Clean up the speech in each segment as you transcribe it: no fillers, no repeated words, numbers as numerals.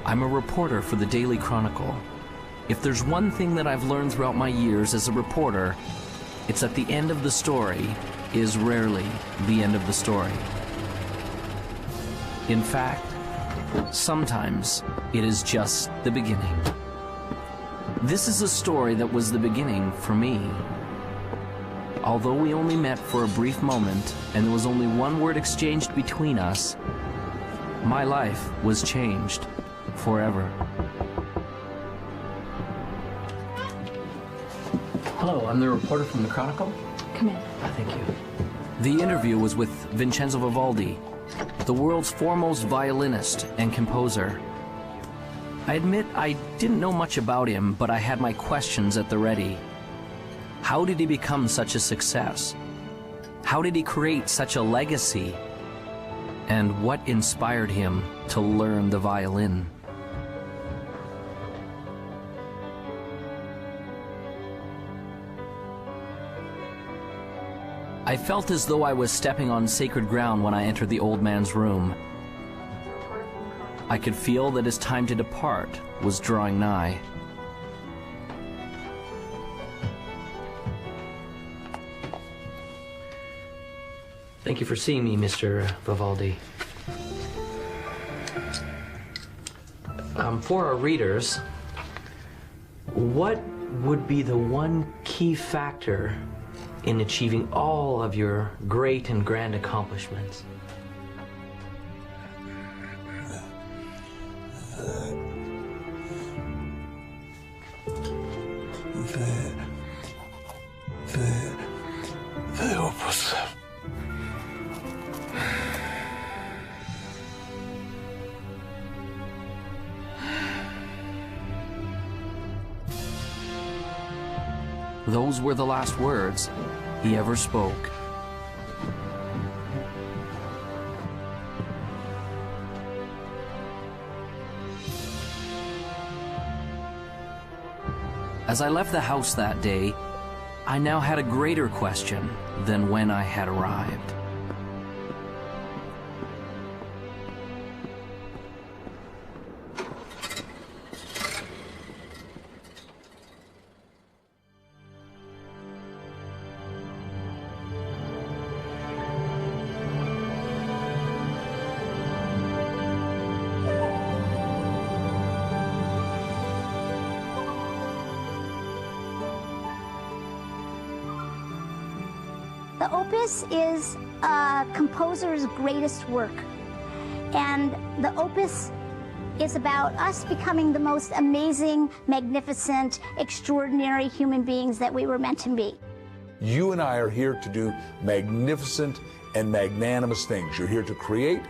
I'm a reporter for the Daily Chronicle. If there's one thing that I've learned throughout my years as a reporter, it's that the end of the story is rarely the end of the story. In fact, sometimes it is just the beginning. This is a story that was the beginning for me. Although we only met for a brief moment and there was only one word exchanged between us, my life was changed forever. Hello, I'm the reporter from the Chronicle. Come in. Thank you. The interview was with Vincenzo Vivaldi, the world's foremost violinist and composer. I admit I didn't know much about him, but I had my questions at the ready. How did he become such a success? How did he create such a legacy? And what inspired him to learn the violin? I felt as though I was stepping on sacred ground when I entered the old man's room. I could feel that his time to depart was drawing nigh. Thank you for seeing me, Mr. Vivaldi. For our readers, what would be the one key factor in achieving all of your great and grand accomplishments? The opus. Those were the last words he ever spoke. As I left the house that day, I now had a greater question than when I had arrived. The opus is a composer's greatest work, and the opus is about us becoming the most amazing, magnificent, extraordinary human beings that we were meant to be. You and I are here to do magnificent and magnanimous things. You're here to create,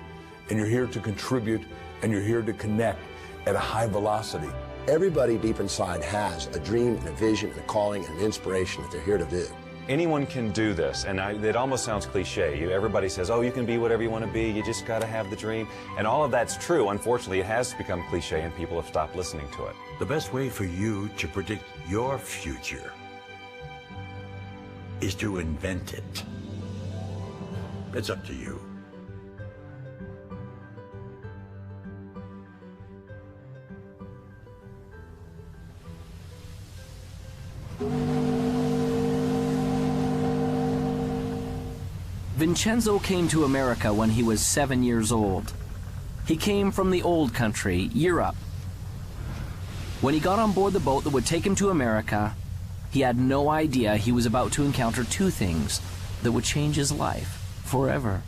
and you're here to contribute, and you're here to connect at a high velocity. Everybody deep inside has a dream and a vision and a calling and an inspiration that they're here to do. Anyone can do this, and it almost sounds cliche. Everybody says, oh, you can be whatever you want to be, you just got to have the dream. And all of that's true. Unfortunately, it has become cliche, and people have stopped listening to it. The best way for you to predict your future is to invent it. It's up to you. Vincenzo came to America when he was 7 years old. He came from the old country, Europe. When he got on board the boat that would take him to America, he had no idea he was about to encounter two things that would change his life forever.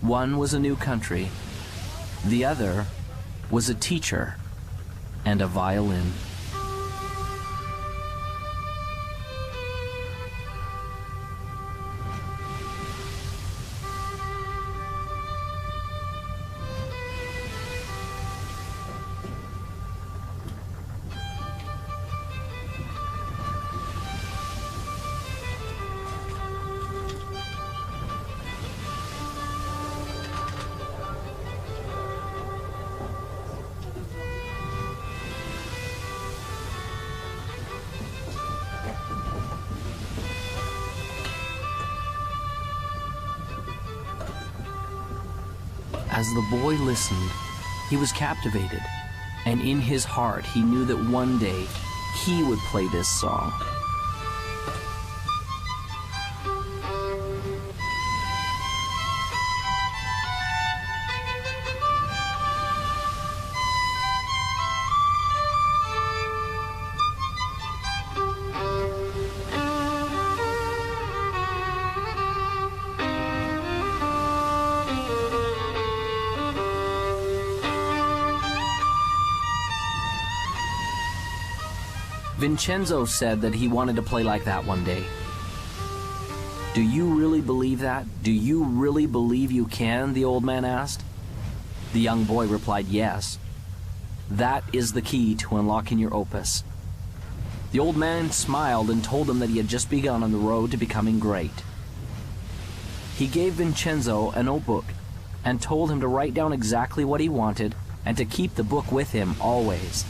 One was a new country. The other was a teacher and a violin. As the boy listened, He was captivated, and in his heart he knew that one day he would play this song. Vincenzo said that he wanted to play like that one day. Do you really believe that? Do you really believe you can? The old man asked. The young boy replied, yes. That is the key to unlocking your opus. The old man smiled and told him that he had just begun on the road to becoming great. He gave Vincenzo a notebook and told him to write down exactly what he wanted and to keep the book with him always.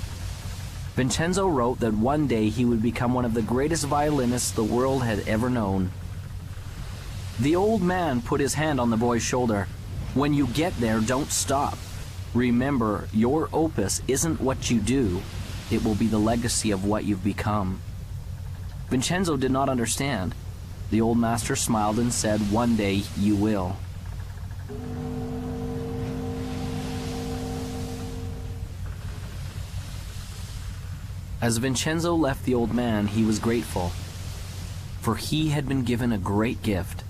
Vincenzo wrote that one day he would become one of the greatest violinists the world had ever known. The old man put his hand on the boy's shoulder. When you get there, don't stop. Remember, your opus isn't what you do. It will be the legacy of what you've become. Vincenzo did not understand. The old master smiled and said, one day you will. As Vincenzo left the old man, he was grateful, for he had been given a great gift.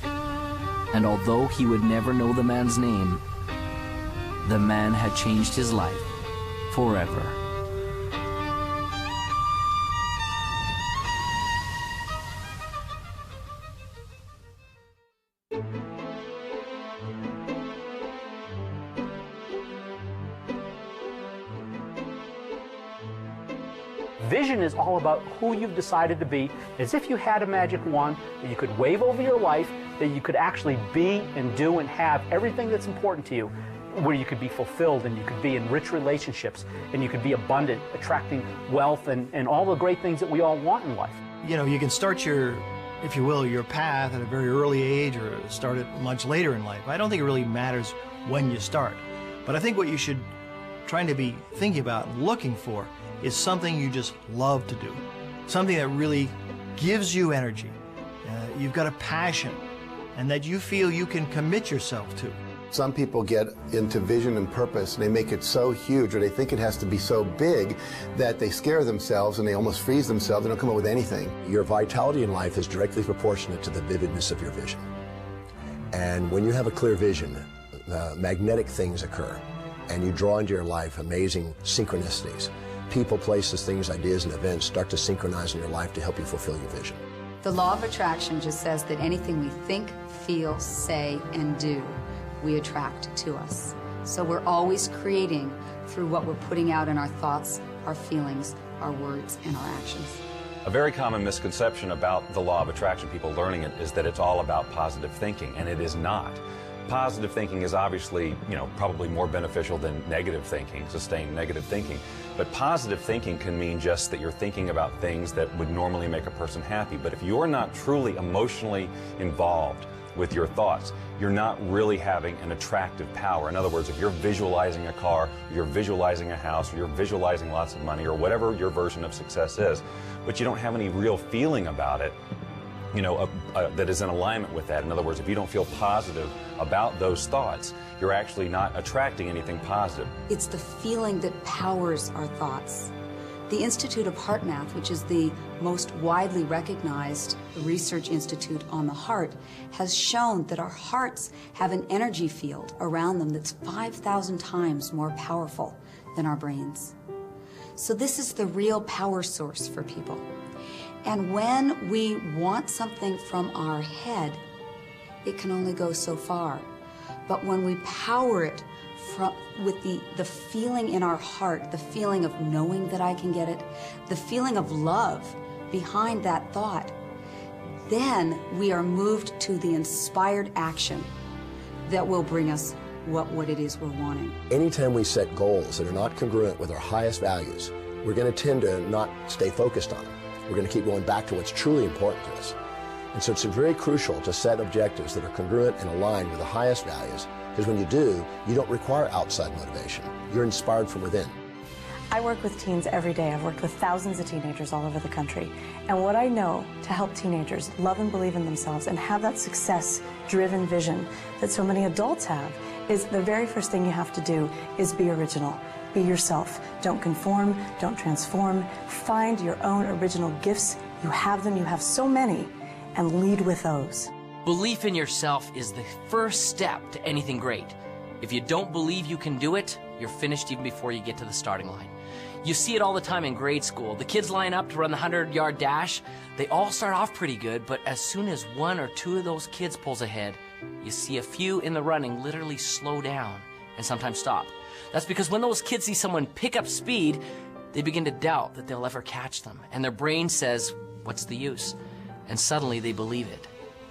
And although he would never know the man's name, the man had changed his life forever. Vision is all about who you've decided to be, as if you had a magic wand that you could wave over your life, that you could actually be and do and have everything that's important to you, where you could be fulfilled and you could be in rich relationships and you could be abundant, attracting wealth and all the great things that we all want in life. You know, you can start your, if you will, your path at a very early age or start it much later in life. I don't think it really matters when you start. But I think what you should try to be thinking about and looking for is something you just love to do, something that really gives you energy, you've got a passion, and that you feel you can commit yourself to. Some people get into vision and purpose and they make it so huge, or they think it has to be so big that they scare themselves and they almost freeze themselves. They don't come up with anything. Your vitality in life is directly proportionate to the vividness of your vision. And when you have a clear vision, magnetic things occur, and you draw into your life amazing synchronicities. People, places, things, ideas, and events start to synchronize in your life to help you fulfill your vision. The law of attraction just says that anything we think, feel, say, and do, we attract to us. So we're always creating through what we're putting out in our thoughts, our feelings, our words, and our actions. A very common misconception about the law of attraction, people learning it, is that it's all about positive thinking, and it is not. Positive thinking is obviously, probably more beneficial than negative thinking, sustained negative thinking. But positive thinking can mean just that you're thinking about things that would normally make a person happy. But if you're not truly emotionally involved with your thoughts, you're not really having an attractive power. In other words, if you're visualizing a car, you're visualizing a house, or you're visualizing lots of money, or whatever your version of success is, but you don't have any real feeling about it, that is in alignment with that. In other words, if you don't feel positive about those thoughts, you're actually not attracting anything positive. It's the feeling that powers our thoughts. The Institute of Heart Math, which is the most widely recognized research institute on the heart, has shown that our hearts have an energy field around them that's 5,000 times more powerful than our brains. So this is the real power source for people. And when we want something from our head, it can only go so far. But when we power it with the feeling in our heart, the feeling of knowing that I can get it, the feeling of love behind that thought, then we are moved to the inspired action that will bring us what it is we're wanting. Anytime we set goals that are not congruent with our highest values, we're going to tend to not stay focused on them. We're going to keep going back to what's truly important to us. And so it's very crucial to set objectives that are congruent and aligned with the highest values, because when you do, you don't require outside motivation. You're inspired from within. I work with teens every day. I've worked with thousands of teenagers all over the country. And what I know to help teenagers love and believe in themselves and have that success-driven vision that so many adults have is the very first thing you have to do is be original. Be yourself. Don't conform, don't transform. Find your own original gifts. You have them, you have so many, and lead with those. Belief in yourself is the first step to anything great. If you don't believe you can do it, you're finished even before you get to the starting line. You see it all the time in grade school. The kids line up to run the 100-yard dash. They all start off pretty good, but as soon as one or two of those kids pulls ahead, you see a few in the running literally slow down and sometimes stop. That's because when those kids see someone pick up speed, they begin to doubt that they'll ever catch them. And their brain says, what's the use? And suddenly they believe it.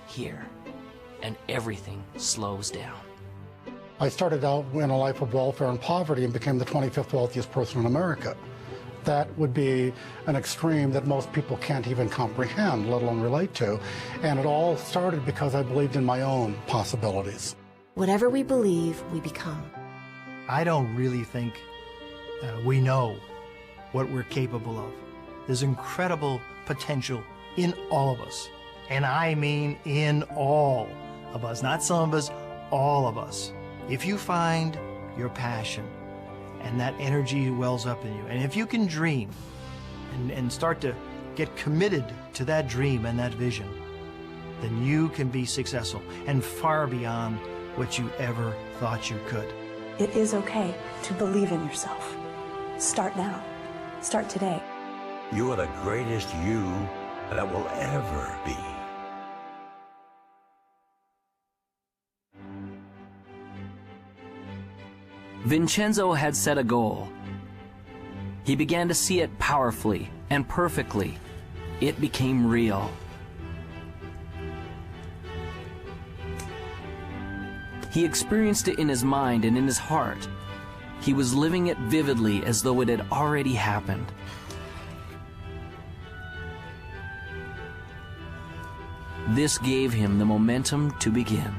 Here. And everything slows down. I started out in a life of welfare and poverty and became the 25th wealthiest person in America. That would be an extreme that most people can't even comprehend, let alone relate to. And it all started because I believed in my own possibilities. Whatever we believe, we become. I don't really think we know what we're capable of. There's incredible potential in all of us. And I mean in all of us, not some of us, all of us. If you find your passion and that energy wells up in you, and if you can dream and start to get committed to that dream and that vision, then you can be successful and far beyond what you ever thought you could. It is okay to believe in yourself. Start now. Start today. You are the greatest you that will ever be. Vincenzo had set a goal. He began to see it powerfully and perfectly. It became real. He experienced it in his mind and in his heart. He was living it vividly as though it had already happened. This gave him the momentum to begin.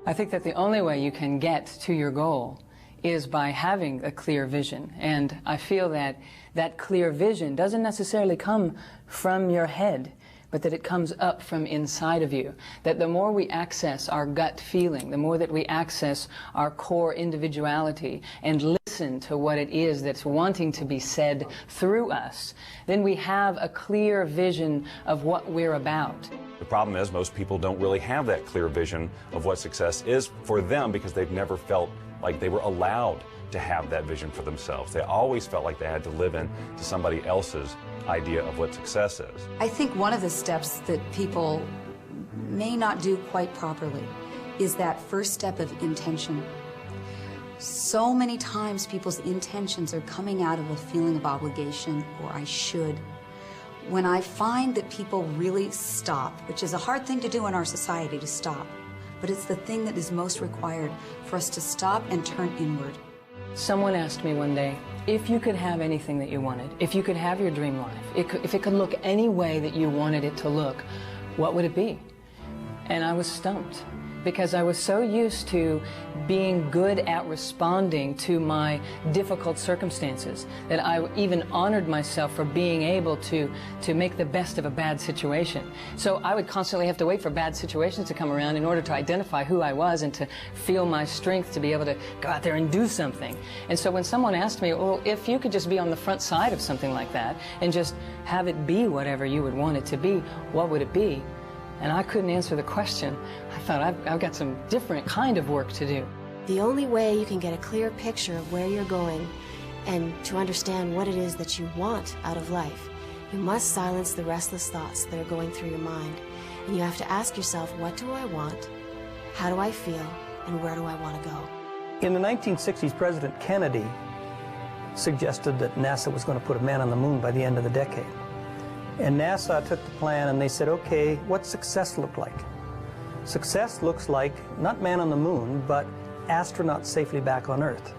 I think that the only way you can get to your goal is by having a clear vision. And I feel that that clear vision doesn't necessarily come from your head, but that it comes up from inside of you. That the more we access our gut feeling, the more that we access our core individuality and listen to what it is that's wanting to be said through us, then we have a clear vision of what we're about. The problem is most people don't really have that clear vision of what success is for them because they've never felt like they were allowed to have that vision for themselves. They always felt like they had to live in to somebody else's idea of what success is. I think one of the steps that people may not do quite properly is that first step of intention. So many times people's intentions are coming out of a feeling of obligation or I should. When I find that people really stop, which is a hard thing to do in our society, to stop, but it's the thing that is most required for us to stop and turn inward. Someone asked me one day, if you could have anything that you wanted, if you could have your dream life, if it could look any way that you wanted it to look, what would it be? And I was stumped, because I was so used to being good at responding to my difficult circumstances that I even honored myself for being able to make the best of a bad situation. So I would constantly have to wait for bad situations to come around in order to identify who I was and to feel my strength to be able to go out there and do something. And so when someone asked me, well, if you could just be on the front side of something like that and just have it be whatever you would want it to be, what would it be? And I couldn't answer the question. I thought, I've got some different kind of work to do. The only way you can get a clear picture of where you're going and to understand what it is that you want out of life, you must silence the restless thoughts that are going through your mind. And you have to ask yourself, what do I want? How do I feel? And where do I want to go? In the 1960s, President Kennedy suggested that NASA was going to put a man on the moon by the end of the decade. And NASA took the plan and they said, okay, what's success look like? Success looks like not man on the moon, but astronauts safely back on Earth.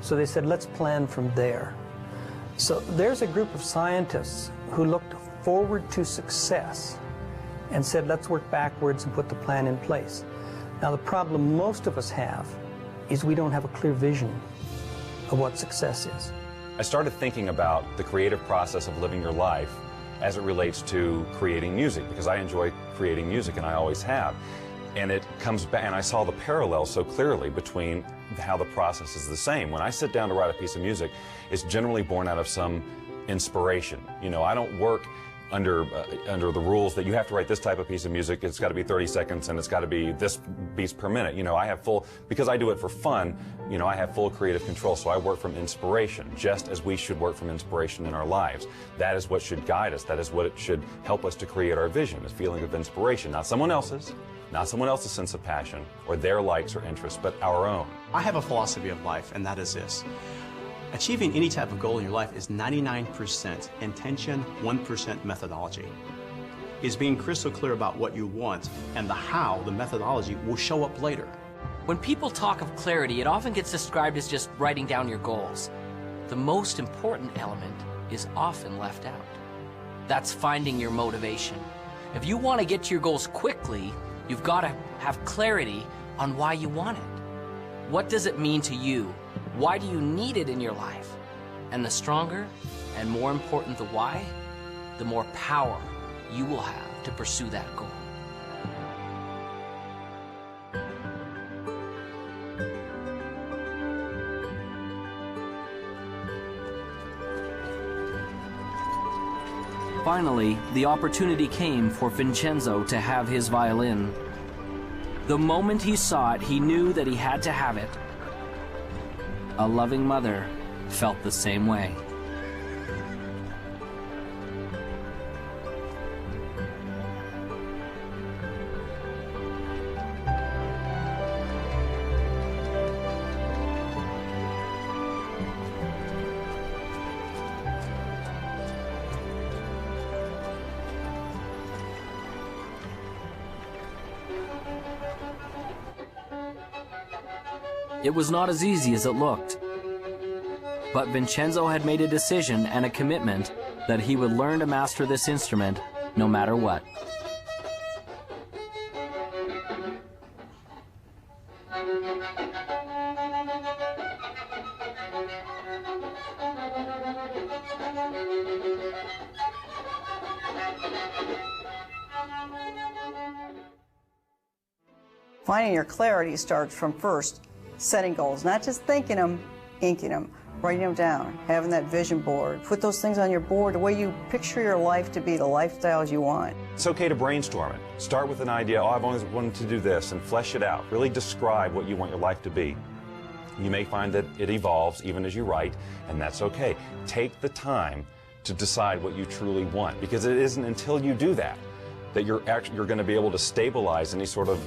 So they said, let's plan from there. So there's a group of scientists who looked forward to success and said, let's work backwards and put the plan in place. Now, the problem most of us have is we don't have a clear vision of what success is. I started thinking about the creative process of living your life as it relates to creating music, because I enjoy creating music and I always have. And it comes back, and I saw the parallel so clearly between how the process is the same. When I sit down to write a piece of music, it's generally born out of some inspiration. You know, I don't work under the rules that you have to write this type of piece of music, it's got to be 30 seconds and it's got to be this beats per minute. You know, I have full, because I do it for fun, you know, I have full creative control, so I work from inspiration, just as we should work from inspiration in our lives. That is what should guide us. That is what it should help us to create our vision, a feeling of inspiration, not someone else's sense of passion or their likes or interests, but our own. I have a philosophy of life, and that is this. Achieving any type of goal in your life is 99% intention, 1% methodology. Is being crystal clear about what you want and the how, the methodology, will show up later. When people talk of clarity, it often gets described as just writing down your goals. The most important element is often left out. That's finding your motivation. If you want to get to your goals quickly, you've got to have clarity on why you want it. What does it mean to you? Why do you need it in your life? And the stronger and more important the why, the more power you will have to pursue that goal. Finally, the opportunity came for Vincenzo to have his violin. The moment he saw it, he knew that he had to have it. A loving mother felt the same way. It was not as easy as it looked. But Vincenzo had made a decision and a commitment that he would learn to master this instrument no matter what. Finding your clarity starts from first setting goals, not just thinking them, inking them, writing them down, having that vision board. Put those things on your board, the way you picture your life to be, the lifestyles you want. It's okay to brainstorm it. Start with an idea, oh, I've always wanted to do this, and flesh it out. Really describe what you want your life to be. You may find that it evolves even as you write, and that's okay. Take the time to decide what you truly want, because it isn't until you do that that you're going to be able to stabilize any sort of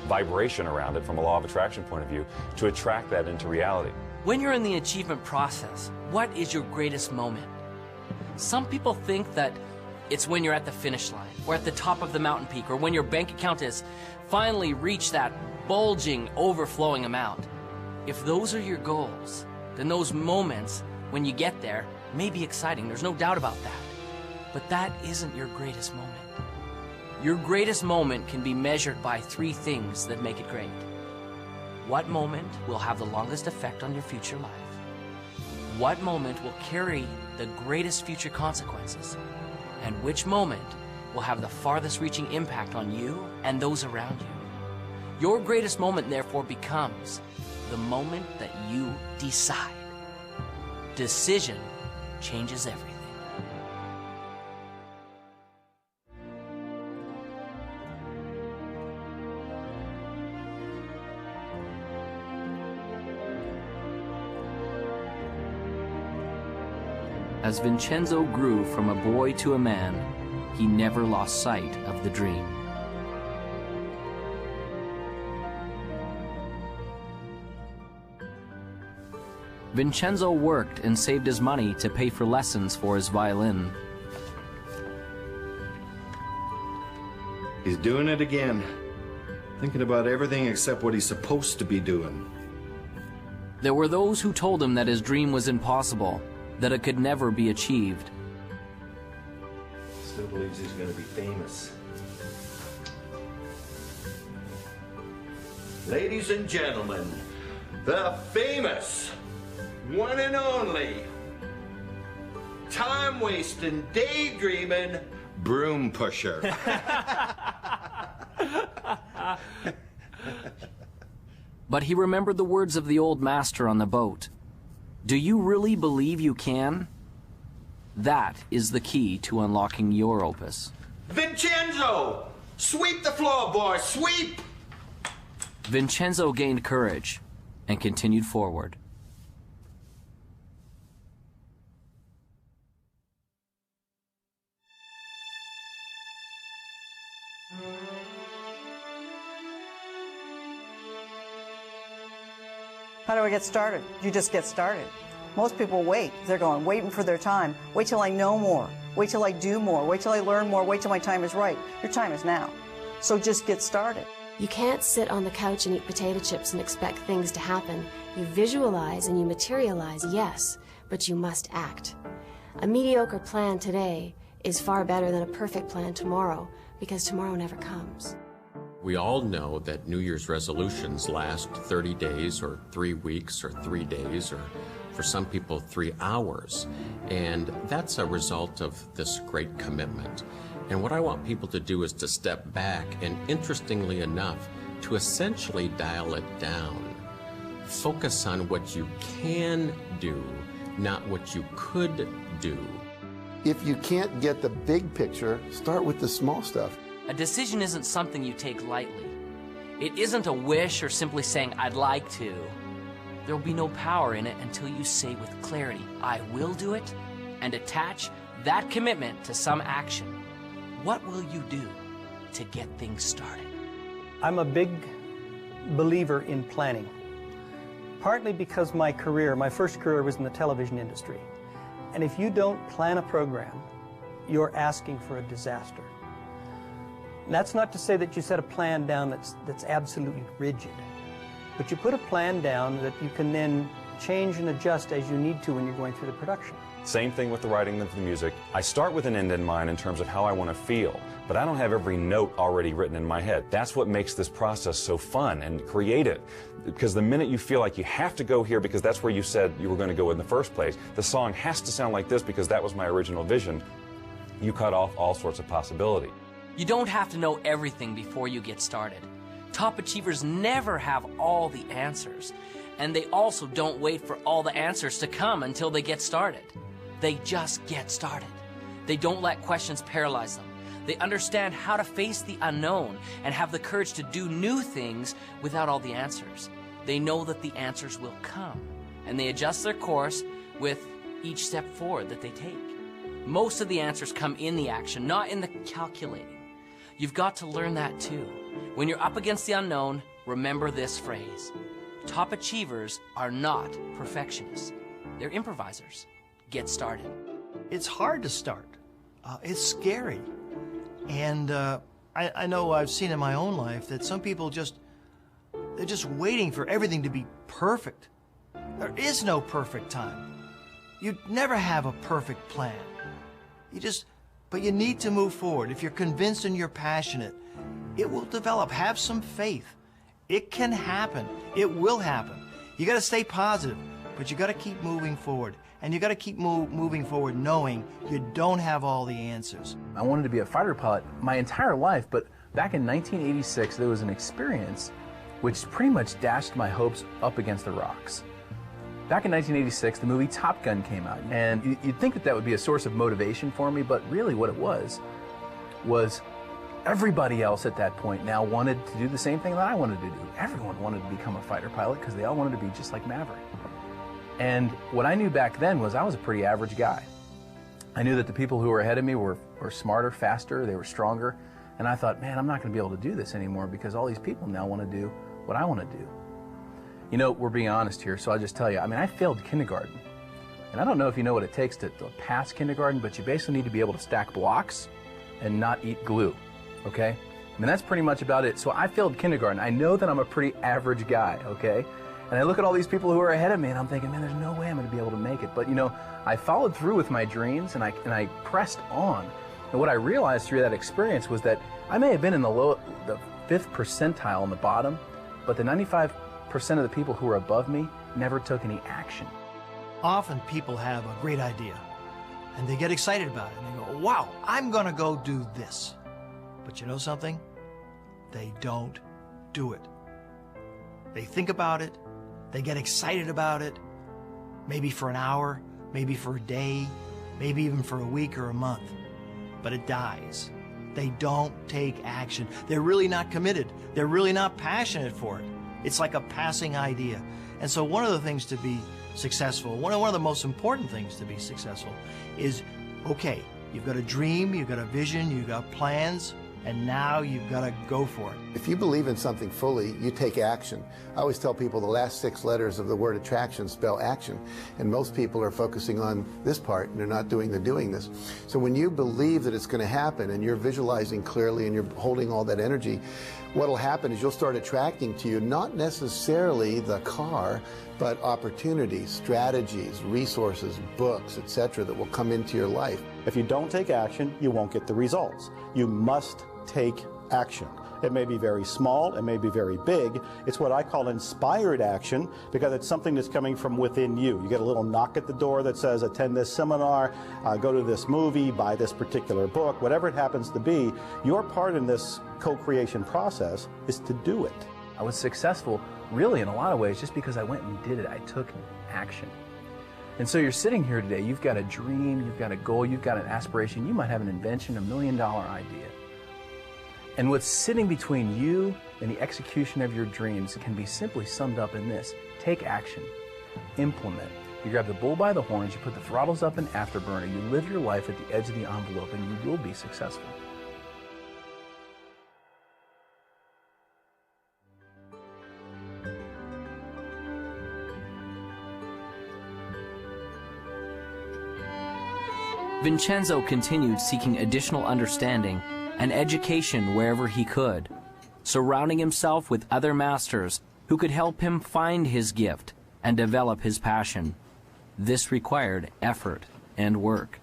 vibration around it from a law of attraction point of view to attract that into reality. When you're in the achievement process, what is your greatest moment? Some people think that it's when you're at the finish line, or at the top of the mountain peak, or when your bank account has finally reached that bulging, overflowing amount. If those are your goals, then those moments when you get there may be exciting, there's no doubt about that. But that isn't your greatest moment. Your greatest moment can be measured by three things that make it great. What moment will have the longest effect on your future life? What moment will carry the greatest future consequences? And which moment will have the farthest reaching impact on you and those around you? Your greatest moment, therefore, becomes the moment that you decide. Decision changes everything. As Vincenzo grew from a boy to a man, he never lost sight of the dream. Vincenzo worked and saved his money to pay for lessons for his violin. He's doing it again. Thinking about everything except what he's supposed to be doing. There were those who told him that his dream was impossible, that it could never be achieved. Still believes he's going to be famous. Ladies and gentlemen, the famous, one and only, time-wasting, daydreaming, broom pusher. But he remembered the words of the old master on the boat. Do you really believe you can? That is the key to unlocking your opus. Vincenzo! Sweep the floor, boy, sweep! Vincenzo gained courage and continued forward. How do I get started? You just get started. Most people wait. They're waiting for their time. Wait till I know more. Wait till I do more. Wait till I learn more. Wait till my time is right. Your time is now. So just get started. You can't sit on the couch and eat potato chips and expect things to happen. You visualize and you materialize, yes, but you must act. A mediocre plan today is far better than a perfect plan tomorrow, because tomorrow never comes. We all know that New Year's resolutions last 30 days or 3 weeks or 3 days or for some people 3 hours. And that's a result of this great commitment. And what I want people to do is to step back and, interestingly enough, to essentially dial it down. Focus on what you can do, not what you could do. If you can't get the big picture, start with the small stuff. A decision isn't something you take lightly. It isn't a wish or simply saying, I'd like to. There will be no power in it until you say with clarity, I will do it, and attach that commitment to some action. What will you do to get things started? I'm a big believer in planning, partly because my first career was in the television industry. And if you don't plan a program, you're asking for a disaster. And that's not to say that you set a plan down that's absolutely rigid, but you put a plan down that you can then change and adjust as you need to when you're going through the production. Same thing with the writing of the music. I start with an end in mind in terms of how I want to feel, but I don't have every note already written in my head. That's what makes this process so fun and creative, because the minute you feel like you have to go here because that's where you said you were going to go in the first place, the song has to sound like this because that was my original vision, you cut off all sorts of possibility. You don't have to know everything before you get started. Top achievers never have all the answers, and they also don't wait for all the answers to come until they get started. They just get started. They don't let questions paralyze them. They understand how to face the unknown and have the courage to do new things without all the answers. They know that the answers will come, and they adjust their course with each step forward that they take. Most of the answers come in the action, not in the calculating. You've got to learn that too. When you're up against the unknown, remember this phrase. Top achievers are not perfectionists. They're improvisers. Get started. It's hard to start. It's scary. And I know I've seen in my own life that some people they're just waiting for everything to be perfect. There is no perfect time. You never have a perfect plan. But you need to move forward. If you're convinced and you're passionate, it will develop. Have some faith. It can happen. It will happen. You got to stay positive, but you got to keep moving forward. And you got to keep moving forward knowing you don't have all the answers. I wanted to be a fighter pilot my entire life, but back in 1986, there was an experience which pretty much dashed my hopes up against the rocks. Back in 1986, the movie Top Gun came out, and you'd think that would be a source of motivation for me, but really what it was everybody else at that point now wanted to do the same thing that I wanted to do. Everyone wanted to become a fighter pilot because they all wanted to be just like Maverick. And what I knew back then was I was a pretty average guy. I knew that the people who were ahead of me were smarter, faster, they were stronger, and I thought, man, I'm not going to be able to do this anymore because all these people now want to do what I want to do. You know, we're being honest here, so I'll just tell you, I failed kindergarten. And I don't know if you know what it takes to pass kindergarten, but you basically need to be able to stack blocks and not eat glue, okay? That's pretty much about it. So I failed kindergarten. I know that I'm a pretty average guy, okay? And I look at all these people who are ahead of me, and I'm thinking, man, there's no way I'm going to be able to make it. But, you know, I followed through with my dreams, and I pressed on. And what I realized through that experience was that I may have been in the 5th percentile on the bottom, but the 95% of the people who were above me never took any action. Often people have a great idea, and they get excited about it, and they go, wow, I'm going to go do this. But you know something? They don't do it. They think about it, they get excited about it, maybe for an hour, maybe for a day, maybe even for a week or a month, but it dies. They don't take action. They're really not committed. They're really not passionate for it. It's like a passing idea. And so one of the things to be successful, one of the most important things to be successful is, okay, you've got a dream, you've got a vision, you've got plans, and now you've got to go for it. If you believe in something fully, you take action. I always tell people the last 6 letters of the word attraction spell action, and most people are focusing on this part and they're not doing the doing this. So when you believe that it's going to happen and you're visualizing clearly and you're holding all that energy, what will happen is you'll start attracting to you not necessarily the car, but opportunities, strategies, resources, books, etc. that will come into your life. If you don't take action, you won't get the results. You must take action. It may be very small, it may be very big. It's what I call inspired action because it's something that's coming from within you. You get a little knock at the door that says, attend this seminar, go to this movie, buy this particular book, whatever it happens to be. Your part in this co-creation process is to do it. I was successful really in a lot of ways just because I went and did it. I took action. And so you're sitting here today, you've got a dream, you've got a goal, you've got an aspiration, you might have an invention, $1 million idea. And what's sitting between you and the execution of your dreams can be simply summed up in this: take action, implement. You grab the bull by the horns, you put the throttles up in afterburner, you live your life at the edge of the envelope, and you will be successful. Vincenzo continued seeking additional understanding and education wherever he could, surrounding himself with other masters who could help him find his gift and develop his passion. This required effort and work.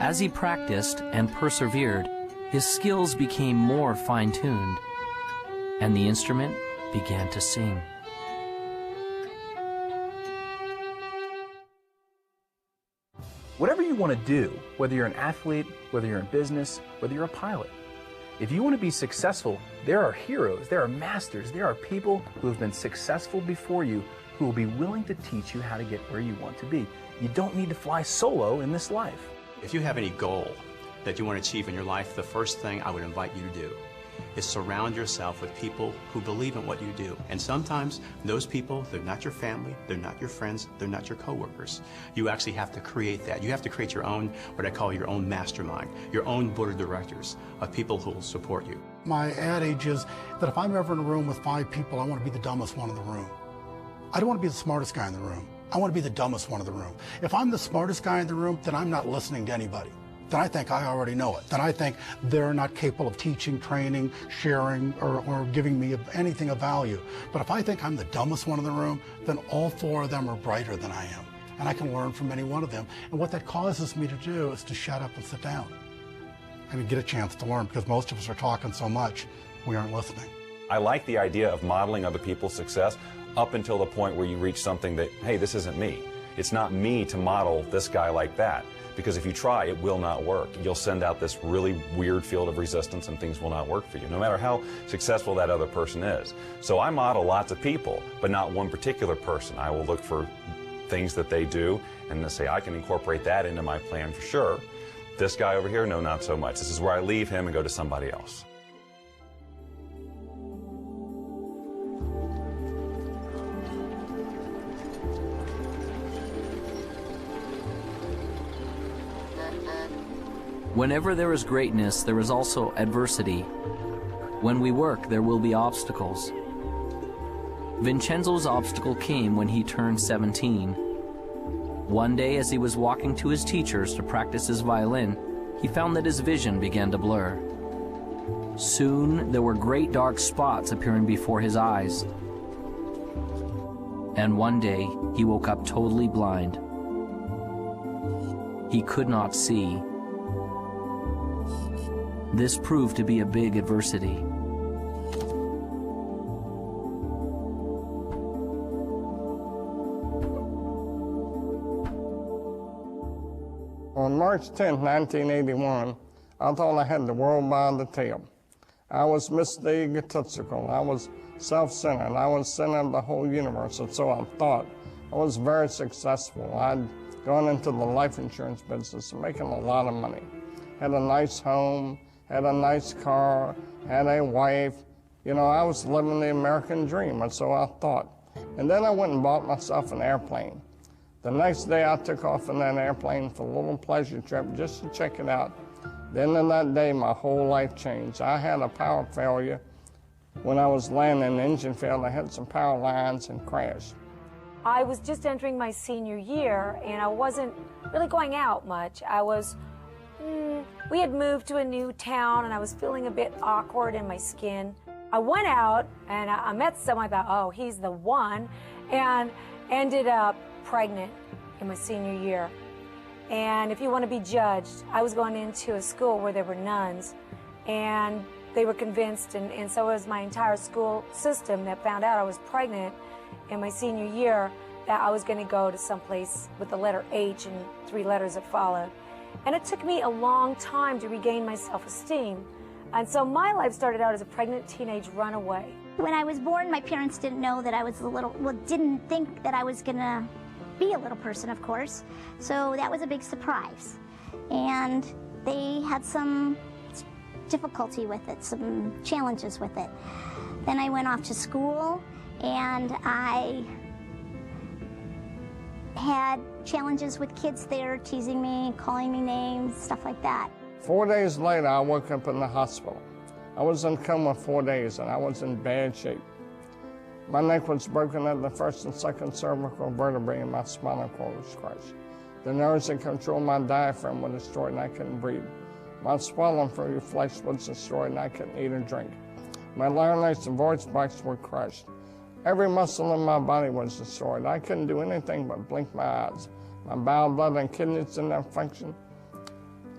As he practiced and persevered, his skills became more fine-tuned, and the instrument began to sing. Whatever you want to do, whether you're an athlete, whether you're in business, whether you're a pilot, if you want to be successful, there are heroes, there are masters, there are people who have been successful before you who will be willing to teach you how to get where you want to be. You don't need to fly solo in this life. If you have any goal that you want to achieve in your life, the first thing I would invite you to do is surround yourself with people who believe in what you do. And sometimes those people, they're not your family, they're not your friends, they're not your coworkers. You actually have to create that. You have to create your own, what I call your own mastermind, your own board of directors of people who will support you. My adage is that if I'm ever in a room with 5 people, I want to be the dumbest one in the room. I don't want to be the smartest guy in the room. I want to be the dumbest one in the room. If I'm the smartest guy in the room, then I'm not listening to anybody. Then I think I already know it. Then I think they're not capable of teaching, training, sharing, or giving me anything of value. But if I think I'm the dumbest one in the room, then all 4 of them are brighter than I am. And I can learn from any one of them. And what that causes me to do is to shut up and sit down. And get a chance to learn, because most of us are talking so much, we aren't listening. I like the idea of modeling other people's success up until the point where you reach something that, hey, this isn't me. It's not me to model this guy like that. Because if you try, it will not work. You'll send out this really weird field of resistance and things will not work for you, no matter how successful that other person is. So I model lots of people, but not one particular person. I will look for things that they do and say, I can incorporate that into my plan for sure. This guy over here, no, not so much. This is where I leave him and go to somebody else. Whenever there is greatness, there is also adversity. When we work, there will be obstacles. Vincenzo's obstacle came when he turned 17. One day, as he was walking to his teacher's to practice his violin, he found that his vision began to blur. Soon, there were great dark spots appearing before his eyes. And one day, he woke up totally blind. He could not see. This proved to be a big adversity. On March 10, 1981, I thought I had the world by the tail. I was Mr. Egotistical. I was self-centered. I was center of the whole universe, and so I thought. I was very successful. I'd gone into the life insurance business, making a lot of money. Had a nice home, had a nice car, had a wife. You know, I was living the American dream, and so I thought. And then I went and bought myself an airplane. The next day I took off in that airplane for a little pleasure trip just to check it out. Then in that day, my whole life changed. I had a power failure. When I was landing, the engine failed. I had some power lines and crashed. I was just entering my senior year, and I wasn't really going out much. We had moved to a new town, and I was feeling a bit awkward in my skin. I went out, and I met someone. I thought, oh, he's the one, and ended up pregnant in my senior year. And if you want to be judged, I was going into a school where there were nuns, and they were convinced, and so was my entire school system, that found out I was pregnant in my senior year, that I was going to go to someplace with the letter H and 3 letters that followed. And it took me a long time to regain my self-esteem. And so my life started out as a pregnant teenage runaway. When I was born, my parents didn't know that I was didn't think that I was gonna be a little person, of course. So that was a big surprise. And they had some difficulty with it, some challenges with it. Then I went off to school, and I had challenges with kids there, teasing me, calling me names, stuff like that. 4 days later, I woke up in the hospital. I was in coma 4 days, and I was in bad shape. My neck was broken at the first and second cervical vertebrae, and my spinal cord was crushed. The nerves that control my diaphragm were destroyed, and I couldn't breathe. My swelling through your flesh was destroyed, and I couldn't eat or drink. My larynx and voice box were crushed. Every muscle in my body was destroyed. I couldn't do anything but blink my eyes. My bowel, blood, and kidneys didn't have function.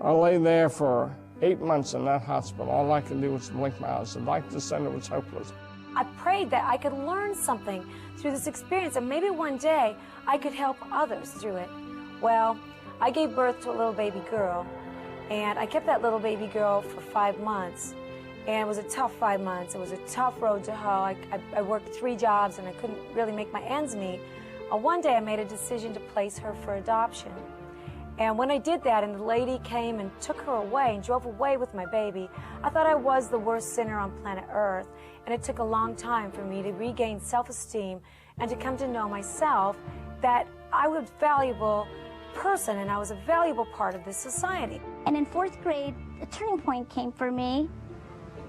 I lay there for 8 months in that hospital. All I could do was blink my eyes. The doctor said it was hopeless. I prayed that I could learn something through this experience, and maybe one day I could help others through it. Well, I gave birth to a little baby girl, and I kept that little baby girl for 5 months. And it was a tough 5 months. It was a tough road to hoe. I worked 3 jobs, and I couldn't really make my ends meet. One day I made a decision to place her for adoption. And when I did that, and the lady came and took her away and drove away with my baby, I thought I was the worst sinner on planet Earth. And it took a long time for me to regain self-esteem and to come to know myself, that I was a valuable person and I was a valuable part of this society. And in 4th grade, a turning point came for me,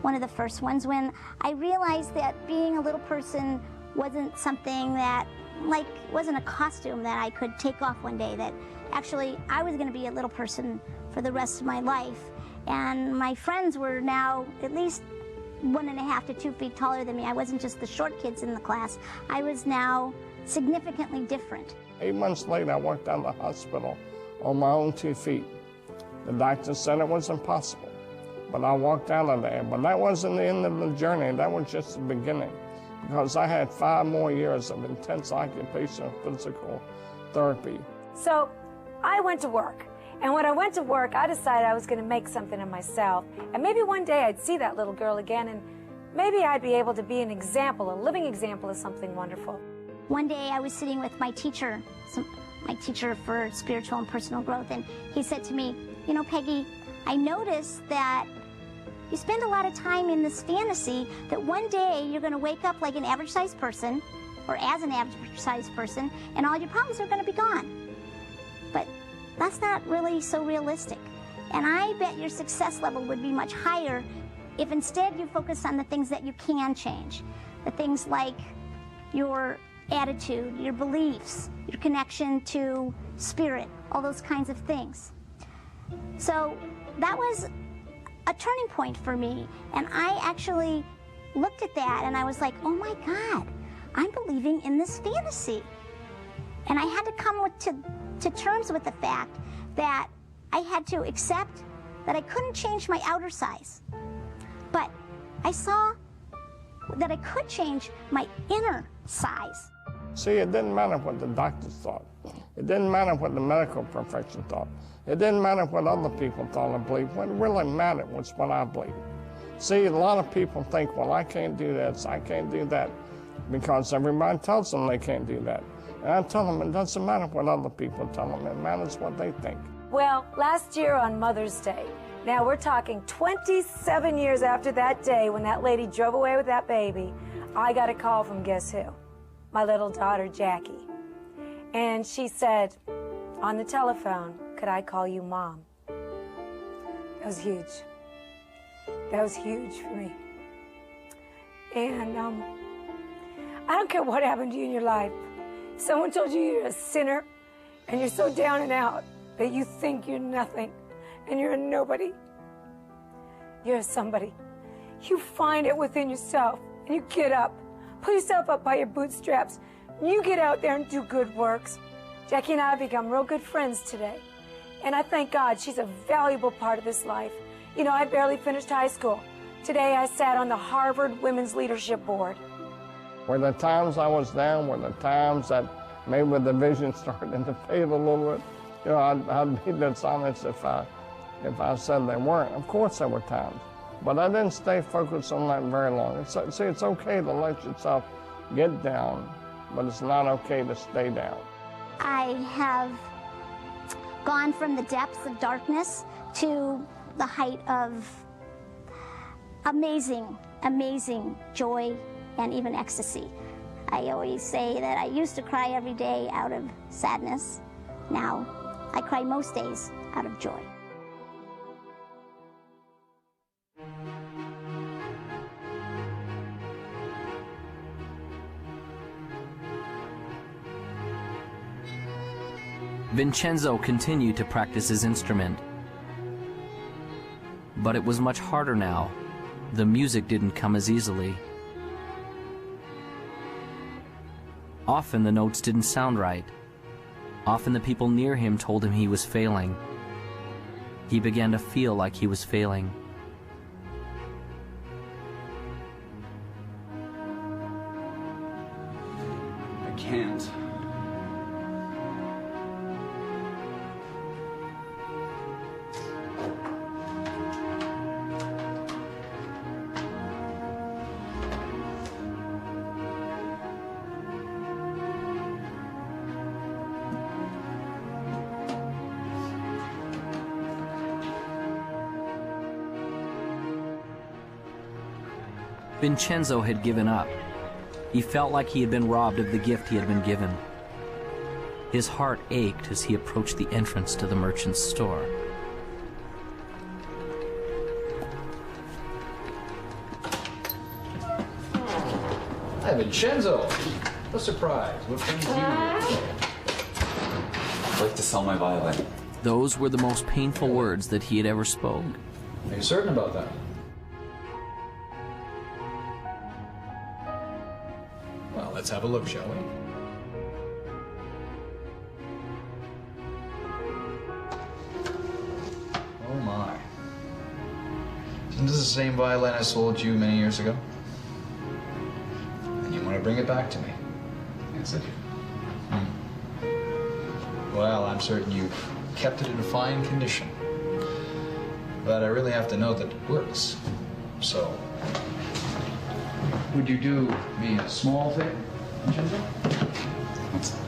one of the first ones, when I realized that being a little person wasn't something that, wasn't a costume that I could take off one day, that actually I was going to be a little person for the rest of my life. And my friends were now at least 1.5 to 2 feet taller than me. I wasn't just the short kids in the class. I was now significantly different. 8 months later, I walked out of the hospital on my own 2 feet. The doctor said it was impossible, but I walked out of there. But that wasn't the end of the journey. That was just the beginning, because I had 5 more years of intense occupational physical therapy. So I went to work. And when I went to work, I decided I was going to make something of myself. And maybe one day I'd see that little girl again, and maybe I'd be able to be an example, a living example of something wonderful. One day I was sitting with my teacher for spiritual and personal growth, and he said to me, you know, Peggy, I noticed that you spend a lot of time in this fantasy that one day you're going to wake up like an average-sized person, or as an average-sized person, and all your problems are going to be gone. But that's not really so realistic. And I bet your success level would be much higher if instead you focus on the things that you can change. The things like your attitude, your beliefs, your connection to spirit, all those kinds of things. So that was a turning point for me. And I actually looked at that and I was like, oh my God, I'm believing in this fantasy. And I had to come to terms with the fact that I had to accept that I couldn't change my outer size. But I saw that I could change my inner size. See, it didn't matter what the doctors thought. It didn't matter what the medical profession thought. It didn't matter what other people thought or believed. What really mattered was what I believed. See, a lot of people think, well, I can't do this, I can't do that, because everybody tells them they can't do that. And I tell them it doesn't matter what other people tell them, it matters what they think. Well, last year on Mother's Day, now we're talking 27 years after that day when that lady drove away with that baby, I got a call from guess who? My little daughter, Jackie. And she said on the telephone, could I call you Mom? That was huge. That was huge for me. And I don't care what happened to you in your life. Someone told you you're a sinner and you're so down and out that you think you're nothing and you're a nobody. You're a somebody. You find it within yourself and you get up. Pull yourself up by your bootstraps. You get out there and do good works. Jackie and I have become real good friends today. And I thank God she's a valuable part of this life. You know, I barely finished high school. Today I sat on the Harvard Women's Leadership Board. Were the times I was down, were the times that maybe the vision started to fade a little bit. You know, I'd be dishonest if I said they weren't. Of course there were times. But I didn't stay focused on that very long. See, it's okay to let yourself get down, but it's not okay to stay down. I have gone from the depths of darkness to the height of amazing, amazing joy and even ecstasy. I always say that I used to cry every day out of sadness. Now, I cry most days out of joy. Vincenzo continued to practice his instrument. But it was much harder now. The music didn't come as easily. Often the notes didn't sound right. Often the people near him told him he was failing. He began to feel like he was failing. I can't. Vincenzo had given up. He felt like he had been robbed of the gift he had been given. His heart ached as he approached the entrance to the merchant's store. Hi, Vincenzo. A surprise. What brings you here? I'd like to sell my violin. Those were the most painful words that he had ever spoke. Are you certain about that? Well, let's have a look, shall we? Oh my. Isn't this the same violin I sold you many years ago? And you want to bring it back to me? Yes, I do. Well, I'm certain you've kept it in fine condition. But I really have to note that it works. So, would you do me a small favor, Vincenzo? What's that?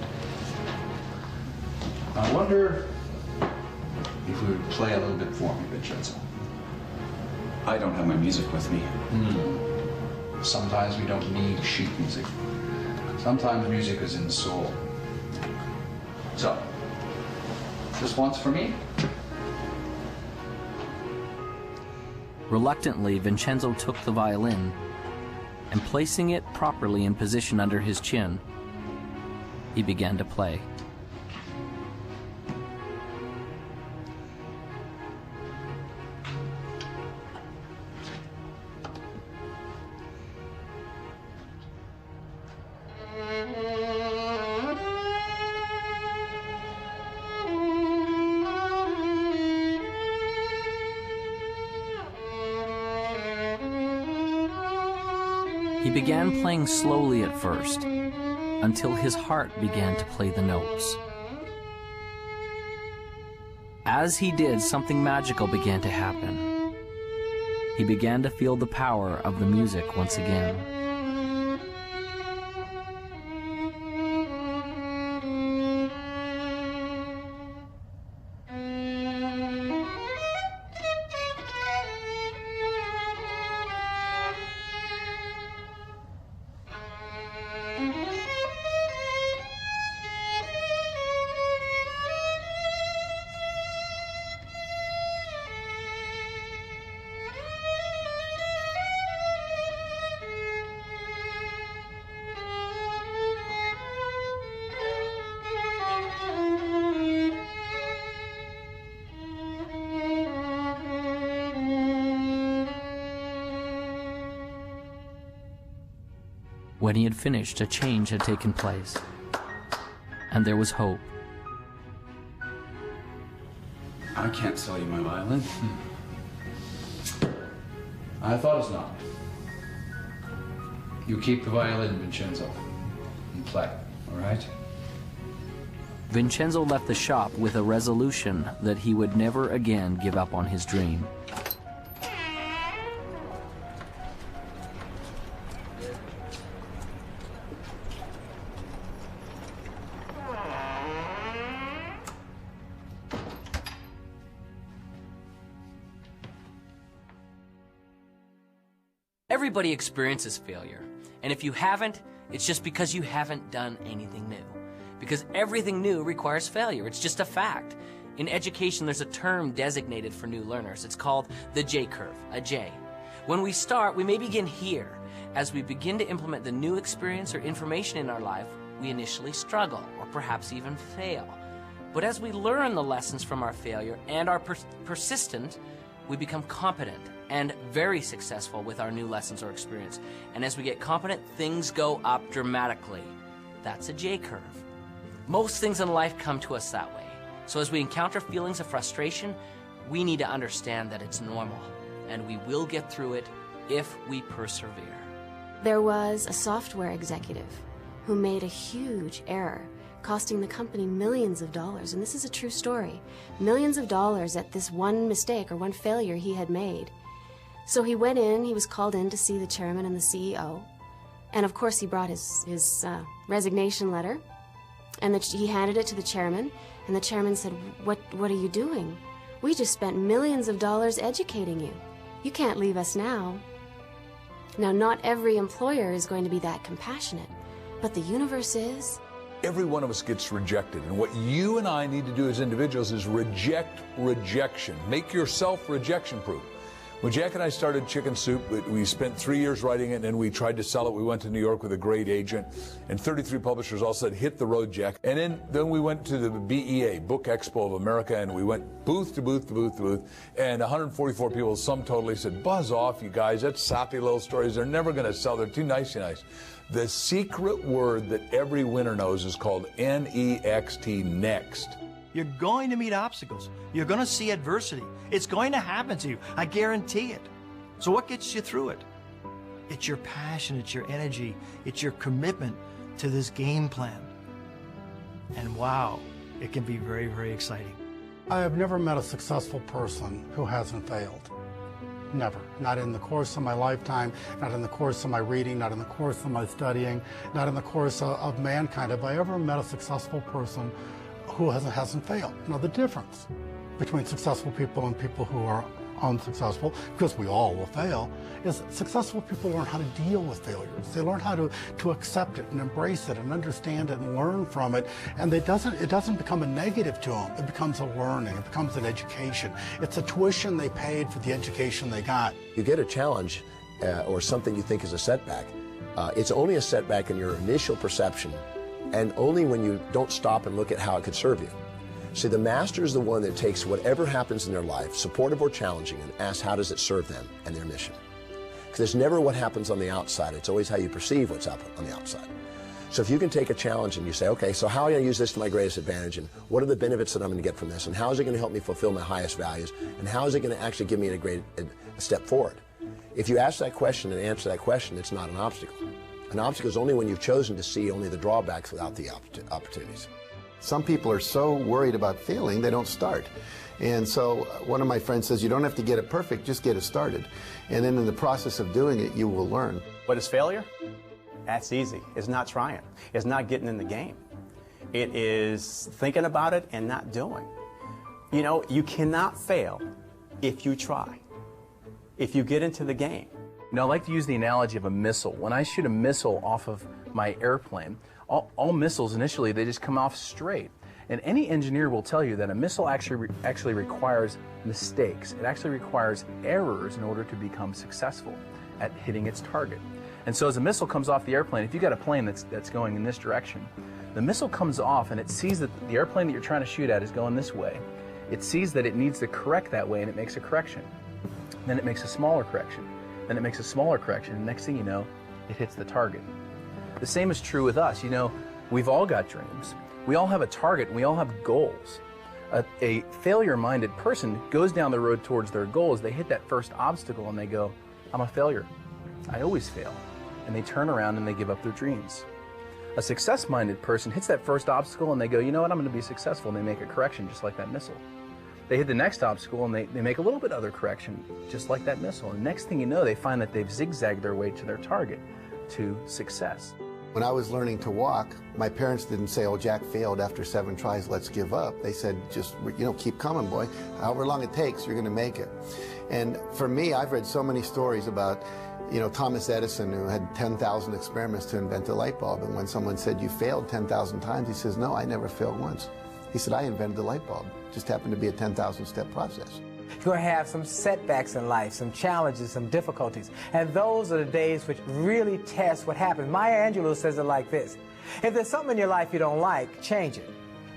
I wonder if you would play a little bit for me, Vincenzo. I don't have my music with me. Sometimes we don't need sheet music. Sometimes music is in the soul. So, just once for me? Reluctantly, Vincenzo took the violin and, placing it properly in position under his chin, he began to play. He began playing slowly at first, until his heart began to play the notes. As he did, something magical began to happen. He began to feel the power of the music once again. When he had finished, a change had taken place, and there was hope. I can't sell you my violin. I thought as not. You keep the violin, Vincenzo, and play, all right? Vincenzo left the shop with a resolution that he would never again give up on his dream. Everybody experiences failure, and if you haven't, it's just because you haven't done anything new. Because everything new requires failure. It's just a fact. In education, there's a term designated for new learners. It's called the J-curve, a J. When we start, we may begin here. As we begin to implement the new experience or information in our life, we initially struggle, or perhaps even fail. But as we learn the lessons from our failure and are persistent, we become competent and very successful with our new lessons or experience. And as we get competent, things go up dramatically. That's a J-curve. Most things in life come to us that way. So as we encounter feelings of frustration, we need to understand that it's normal, and we will get through it if we persevere. There was a software executive who made a huge error, costing the company millions of dollars, and this is a true story. Millions of dollars at this one mistake or one failure he had made. So he went in, he was called in to see the chairman and the CEO, and of course he brought his resignation letter, and he handed it to the chairman, and the chairman said, what are you doing? We just spent millions of dollars educating you. You can't leave us now. Now, not every employer is going to be that compassionate, but the universe is. Every one of us gets rejected, and what you and I need to do as individuals is reject rejection. Make yourself rejection-proof. When Jack and I started Chicken Soup, we spent 3 years writing it, and then we tried to sell it. We went to New York with a great agent, and 33 publishers all said, hit the road, Jack. And then we went to the BEA, Book Expo of America, and we went booth to booth to booth to booth, and 144 people, some totally said, buzz off, you guys, that's sappy little stories. They're never going to sell. They're too nice. The secret word that every winner knows is called N-E-X-T, next. You're going to meet obstacles. You're going to see adversity. It's going to happen to you. I guarantee it. So what gets you through it? It's your passion, it's your energy, it's your commitment to this game plan. And wow, it can be very, very exciting. I have never met a successful person who hasn't failed. Never. Not in the course of my lifetime, not in the course of my reading, not in the course of my studying, not in the course of mankind. Have I ever met a successful person who hasn't failed? Now, the difference between successful people and people who are unsuccessful, because we all will fail, is successful people learn how to deal with failures. They learn how to accept it and embrace it and understand it and learn from it. And it doesn't become a negative to them. It becomes a learning. It becomes an education. It's a tuition they paid for the education they got. You get a challenge or something you think is a setback. It's only a setback in your initial perception, and only when you don't stop and look at how it could serve you. See, the master is the one that takes whatever happens in their life, supportive or challenging, and asks how does it serve them and their mission. Because it's never what happens on the outside, it's always how you perceive what's up on the outside. So if you can take a challenge and you say, okay, so how am I going to use this to my greatest advantage, and what are the benefits that I'm going to get from this, and how is it going to help me fulfill my highest values, and how is it going to actually give me a step forward? If you ask that question and answer that question, it's not an obstacle. An obstacle is only when you've chosen to see only the drawbacks without the opportunities. Some people are so worried about failing, they don't start. And so one of my friends says, you don't have to get it perfect, just get it started. And then in the process of doing it, you will learn. What is failure? That's easy. It's not trying. It's not getting in the game. It is thinking about it and not doing. You know, you cannot fail if you try, if you get into the game. You know, I like to use the analogy of a missile. When I shoot a missile off of my airplane, all missiles initially, they just come off straight. And any engineer will tell you that a missile actually requires mistakes. It actually requires errors in order to become successful at hitting its target. And so as a missile comes off the airplane, if you've got a plane that's going in this direction, the missile comes off and it sees that the airplane that you're trying to shoot at is going this way. It sees that it needs to correct that way, and it makes a correction. Then it makes a smaller correction. Then it makes a smaller correction, and next thing you know, it hits the target. The same is true with us. You know, we've all got dreams. We all have a target, and we all have goals. A failure-minded person goes down the road towards their goals. They hit that first obstacle, and they go, I'm a failure. I always fail. And they turn around and they give up their dreams. A success-minded person hits that first obstacle, and they go, you know what, I'm going to be successful, and they make a correction just like that missile. They hit the next obstacle, and they make a little bit other correction, just like that missile. And next thing you know, they find that they've zigzagged their way to their target, to success. When I was learning to walk, my parents didn't say, oh, Jack failed after 7 tries, let's give up. They said, just, you know, keep coming, boy. However long it takes, you're going to make it. And for me, I've read so many stories about, you know, Thomas Edison, who had 10,000 experiments to invent a light bulb. And when someone said, you failed 10,000 times, he says, no, I never failed once. He said, I invented the light bulb. It just happened to be a 10,000-step process. You're going to have some setbacks in life, some challenges, some difficulties. And those are the days which really test what happens. Maya Angelou says it like this: if there's something in your life you don't like, change it.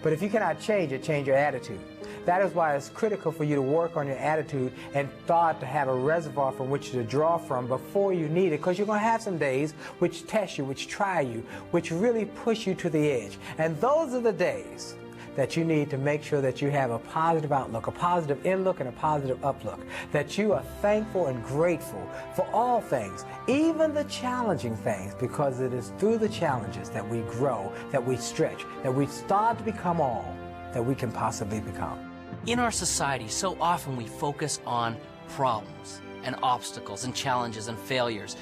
But if you cannot change it, change your attitude. That is why it's critical for you to work on your attitude and start to have a reservoir from which to draw from before you need it, because you're going to have some days which test you, which try you, which really push you to the edge. And those are the days that you need to make sure that you have a positive outlook, a positive inlook, and a positive uplook, that you are thankful and grateful for all things, even the challenging things, because it is through the challenges that we grow, that we stretch, that we start to become all that we can possibly become. In our society, so often we focus on problems and obstacles and challenges and failures,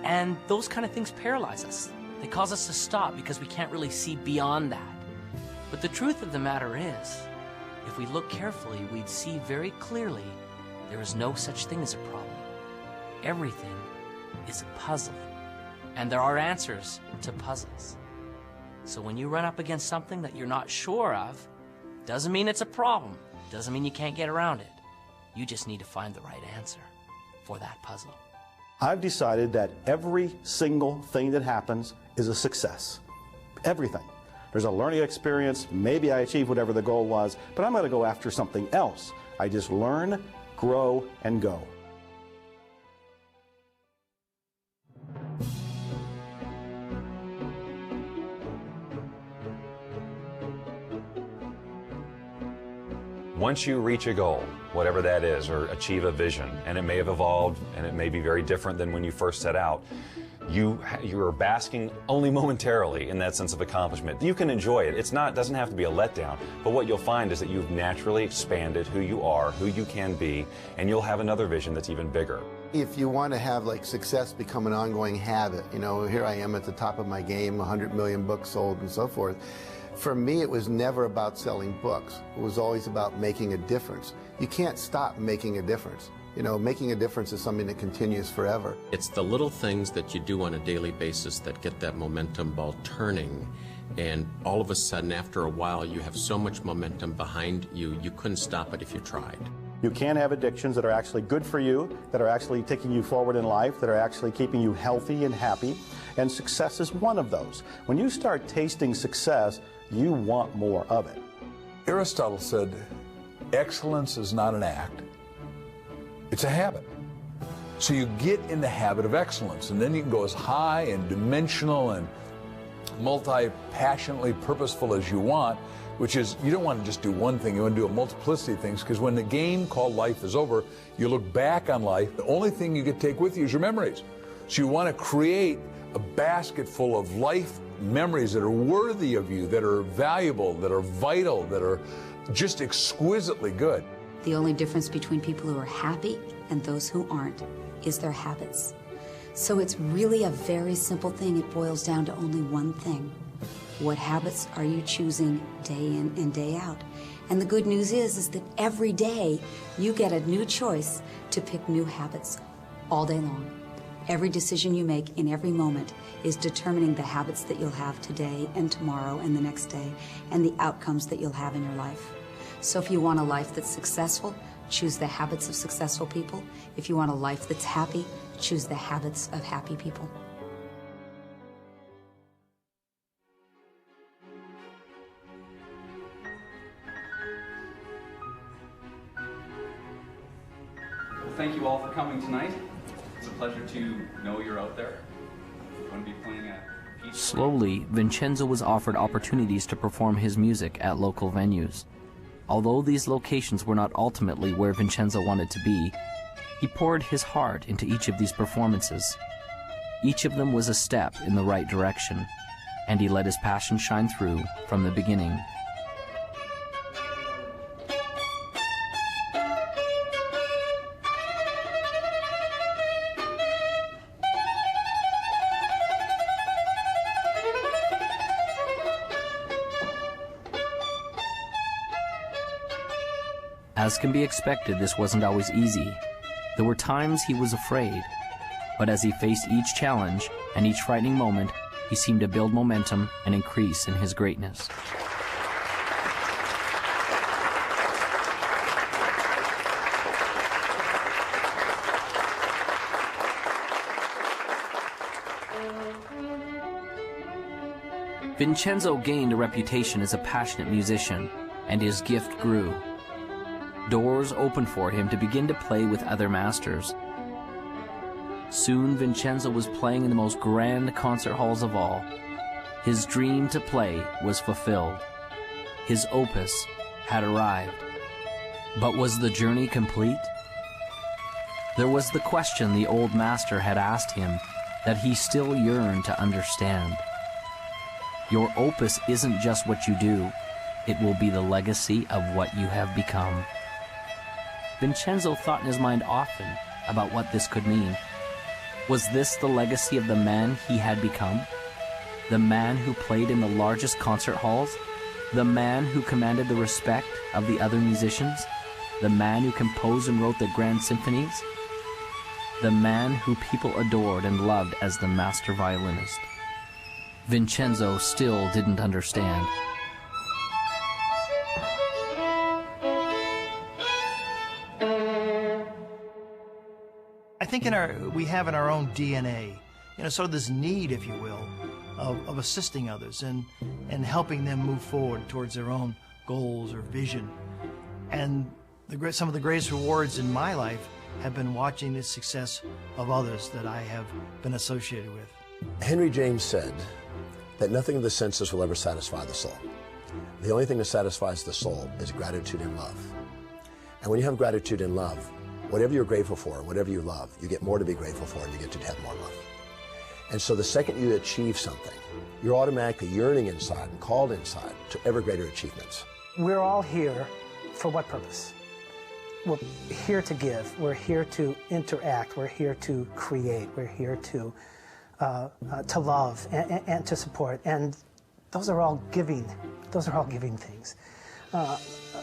and those kind of things paralyze us. They cause us to stop because we can't really see beyond that. But the truth of the matter is, if we look carefully, we'd see very clearly there is no such thing as a problem. Everything is a puzzle, and there are answers to puzzles. So when you run up against something that you're not sure of, doesn't mean it's a problem, doesn't mean you can't get around it. You just need to find the right answer for that puzzle. I've decided that every single thing that happens is a success. Everything. There's a learning experience, maybe I achieved whatever the goal was, but I'm going to go after something else. I just learn, grow, and go. Once you reach a goal, whatever that is, or achieve a vision, and it may have evolved, and it may be very different than when you first set out, you are basking only momentarily in that sense of accomplishment. You can enjoy it. It doesn't have to be a letdown, but what you'll find is that you've naturally expanded who you are, who you can be, and you'll have another vision that's even bigger. If you want to have like success become an ongoing habit, you know, here I am at the top of my game, 100 million books sold and so forth. For me, it was never about selling books. It was always about making a difference. You can't stop making a difference. You know, making a difference is something that continues forever. It's the little things that you do on a daily basis that get that momentum ball turning. And all of a sudden, after a while, you have so much momentum behind you, you couldn't stop it if you tried. You can have addictions that are actually good for you, that are actually taking you forward in life, that are actually keeping you healthy and happy, and success is one of those. When you start tasting success, you want more of it. Aristotle said, excellence is not an act, it's a habit. So you get in the habit of excellence, and then you can go as high and dimensional and multi-passionately purposeful as you want, which is, you don't want to just do one thing, you want to do a multiplicity of things, because when the game called life is over, you look back on life, the only thing you get to take with you is your memories. So you want to create a basket full of life memories that are worthy of you, that are valuable, that are vital, that are just exquisitely good. The only difference between people who are happy and those who aren't is their habits. So it's really a very simple thing. It boils down to only one thing. What habits are you choosing day in and day out? And the good news is that every day you get a new choice to pick new habits all day long. Every decision you make in every moment is determining the habits that you'll have today and tomorrow and the next day, and the outcomes that you'll have in your life. So if you want a life that's successful, choose the habits of successful people. If you want a life that's happy, choose the habits of happy people. Well, thank you all for coming tonight. It's a pleasure to know you're out there. I'm going to be playing a piece. Slowly, Vincenzo was offered opportunities to perform his music at local venues. Although these locations were not ultimately where Vincenzo wanted to be, he poured his heart into each of these performances. Each of them was a step in the right direction, and he let his passion shine through from the beginning. As can be expected, this wasn't always easy. There were times he was afraid, but as he faced each challenge and each frightening moment, he seemed to build momentum and increase in his greatness. Vincenzo gained a reputation as a passionate musician, and his gift grew. Doors opened for him to begin to play with other masters. Soon Vincenzo was playing in the most grand concert halls of all. His dream to play was fulfilled. His opus had arrived. But was the journey complete? There was the question the old master had asked him that he still yearned to understand. Your opus isn't just what you do, it will be the legacy of what you have become. Vincenzo thought in his mind often about what this could mean. Was this the legacy of the man he had become? The man who played in the largest concert halls? The man who commanded the respect of the other musicians? The man who composed and wrote the grand symphonies? The man who people adored and loved as the master violinist? Vincenzo still didn't understand. I think we have in our own DNA, sort of this need, if you will, of assisting others and helping them move forward towards their own goals or vision. And some of the greatest rewards in my life have been watching the success of others that I have been associated with. Henry James said that nothing of the senses will ever satisfy the soul. The only thing that satisfies the soul is gratitude and love. And when you have gratitude and love, whatever you're grateful for, whatever you love, you get more to be grateful for and you get to have more love. And so the second you achieve something, you're automatically yearning inside and called inside to ever greater achievements. We're all here for what purpose? We're here to give. We're here to interact. We're here to create. We're here to love and to support. And those are all giving things.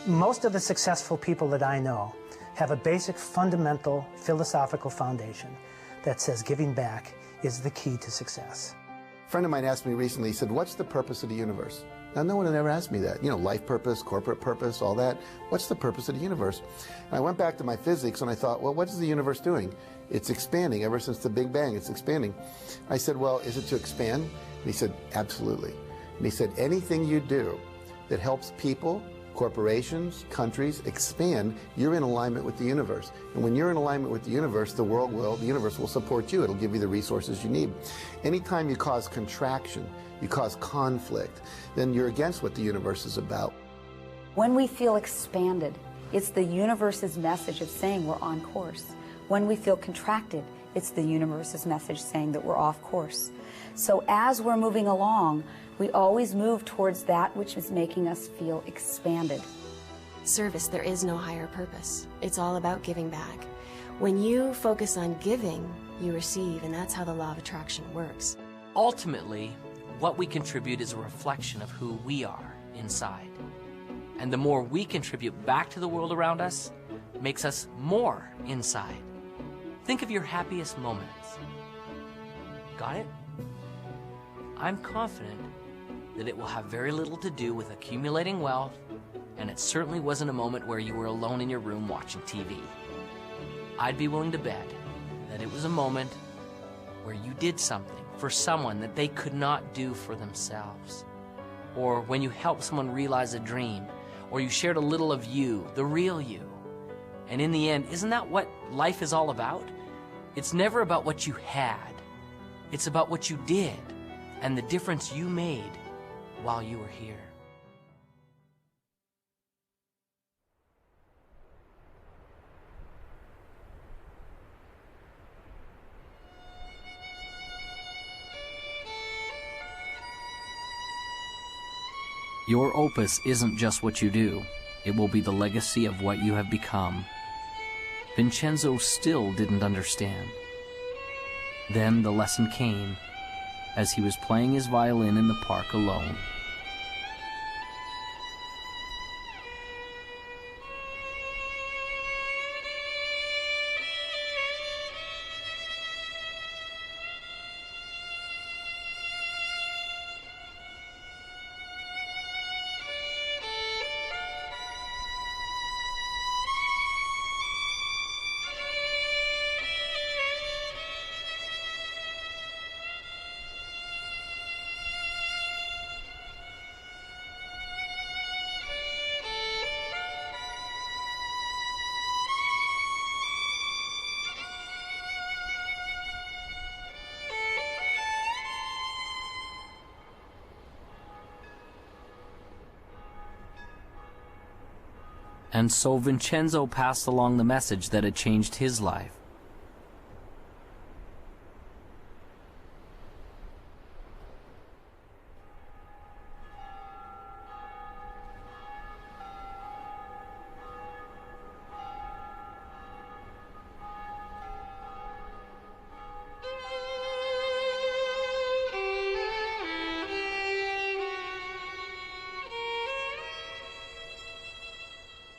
Most of the successful people that I know have a basic fundamental philosophical foundation that says giving back is the key to success. A friend of mine asked me recently, he said, what's the purpose of the universe? Now, no one had ever asked me that. You know, life purpose, corporate purpose, all that. What's the purpose of the universe? And I went back to my physics and I thought, well, what is the universe doing? It's expanding. Ever since the Big Bang, it's expanding. I said, well, is it to expand? And he said, absolutely. And he said, anything you do that helps people, corporations, countries expand, you're in alignment with the universe. And when you're in alignment with the universe, the universe will support you. It'll give you the resources you need. Anytime you cause contraction, you cause conflict, then you're against what the universe is about. When we feel expanded, it's the universe's message of saying we're on course. When we feel contracted, it's the universe's message saying that we're off course. So as we're moving along, we always move towards that which is making us feel expanded. Service, there is no higher purpose. It's all about giving back. When you focus on giving, you receive, and that's how the law of attraction works. Ultimately, what we contribute is a reflection of who we are inside. And the more we contribute back to the world around us, makes us more inside. Think of your happiest moments. Got it? I'm confident that it will have very little to do with accumulating wealth, and it certainly wasn't a moment where you were alone in your room watching TV. I'd be willing to bet that it was a moment where you did something for someone that they could not do for themselves, or when you helped someone realize a dream, or you shared a little of you, the real you. And in the end, isn't that what life is all about? It's never about what you had. It's about what you did and the difference you made while you were here. Your opus isn't just what you do. It will be the legacy of what you have become. Vincenzo still didn't understand. Then the lesson came as he was playing his violin in the park alone. And so Vincenzo passed along the message that had changed his life.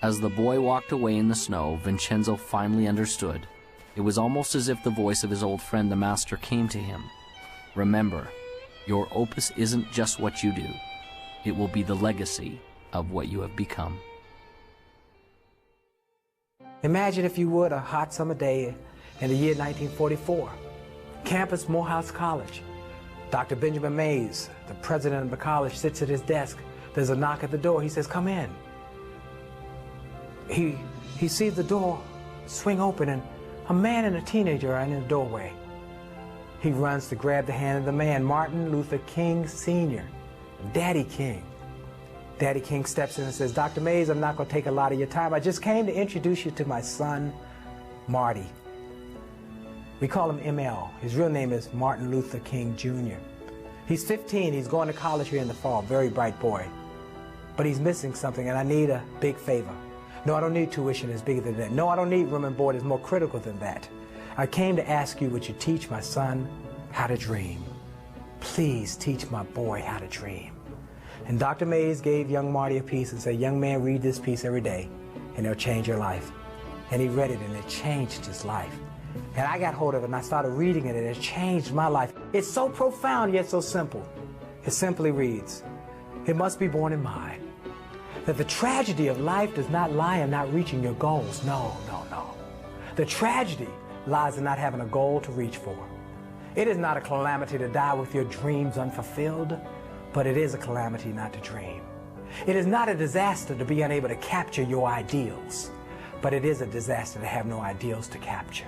As the boy walked away in the snow, Vincenzo finally understood. It was almost as if the voice of his old friend the master came to him. Remember, your opus isn't just what you do. It will be the legacy of what you have become. Imagine, if you would, a hot summer day in the year 1944. Campus, Morehouse College. Dr. Benjamin Mays, the president of the college, sits at his desk. There's a knock at the door. He says, "Come in." He sees the door swing open, and a man and a teenager are in the doorway. He runs to grab the hand of the man, Martin Luther King Sr., Daddy King. Daddy King steps in and says, "Dr. Mays, I'm not going to take a lot of your time. I just came to introduce you to my son, Marty." We call him ML. His real name is Martin Luther King Jr. He's 15. He's going to college here in the fall. Very bright boy. But he's missing something, and I need a big favor. No, I don't need tuition that's bigger than that. No, I don't need room and board that's more critical than that. I came to ask you, would you teach my son how to dream? Please teach my boy how to dream. And Dr. Mays gave young Marty a piece and said, young man, read this piece every day and it'll change your life. And he read it and it changed his life. And I got hold of it and I started reading it and it changed my life. It's so profound yet so simple. It simply reads, it must be borne in mind that the tragedy of life does not lie in not reaching your goals. No, no, no. The tragedy lies in not having a goal to reach for. It is not a calamity to die with your dreams unfulfilled, but it is a calamity not to dream. It is not a disaster to be unable to capture your ideals, but it is a disaster to have no ideals to capture.